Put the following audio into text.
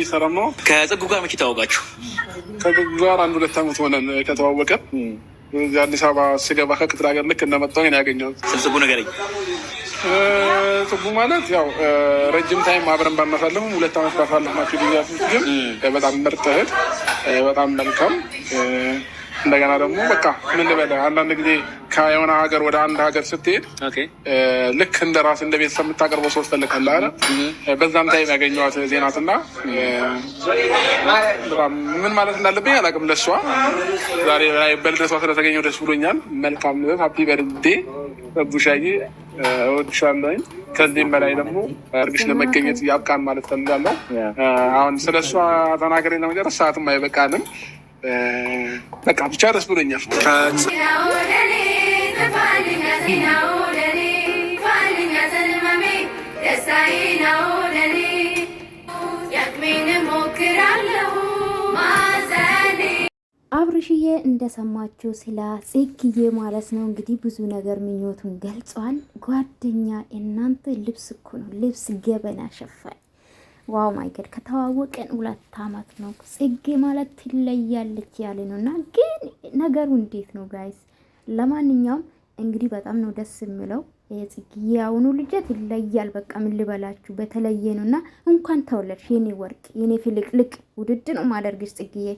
ሰላም ነው። ከጽጉ ጋር መቼ ተዋወቃችሁ? ከጽጉ ጋር 1-2 ዓመት ሆነን ከተዋወቀን። እዚህ አዲስ አበባ ስገባ ከክፍለ ሀገር ልክ እንደመጣሁ ነው ያገኘሁት። ስለ ጽጉ ንገረኝ። ጽጉ ማለት ያው ረጅም ታይም አብረን ባናሳለፍም 2 ዓመት ባሳለፍናቸው ጊዜያቶች ግን በጣም ምርጥ እህት፣ በጣም መልካም እንደገና ደግሞ በቃ ምን ልበልህ አንዳንድ ጊዜ ከየሆነ ሀገር ወደ አንድ ሀገር ስትሄድ ልክ እንደ ራስ እንደ ቤተሰብ የምታቀርበው ሰው ትፈልጋለህ አይደል? በዛም ታይም ያገኘኋት ዜናትና ምን ማለት እንዳለብኝ አላውቅም። ለእሷ ዛሬ በልደቷ ስለተገኘሁ ደስ ብሎኛል። መልካም ልደት፣ ሀፒ በርዝዴ ቡሻዬ፣ እወድሻለሁኝ። ከዚህም በላይ ደግሞ እርግሽ ለመገኘት ያብቃን ማለት ፈልጋለሁ። አሁን ስለ እሷ ተናገሬ ለመጨረስ ሰዓትም አይበቃንም። በቃ ብቻ ደስ ብሎኛል። አብርሽዬ እንደሰማችሁ ስለ ጽጌዬ ማለት ነው እንግዲህ ብዙ ነገር ምኞቱን ገልጿል። ጓደኛ እናንተ ልብስ እኮ ነው ልብስ ገበና ሸፋኝ። ዋው ማይ ጋድ ከተዋወቀን 2 ዓመት ነው። ጽጌ ማለት ትለያለች ያለ ነውና ግን ነገሩ እንዴት ነው ጋይስ? ለማንኛውም እንግዲህ በጣም ነው ደስ የሚለው ጽጌ ያውኑ ልጅት ይለያል። በቃ ምን ልበላችሁ በተለየ ነውና እንኳን ተወለድሽ የኔ ወርቅ የኔ ፍልቅልቅ ውድድ ነው ማደርግሽ ጽጌዬ።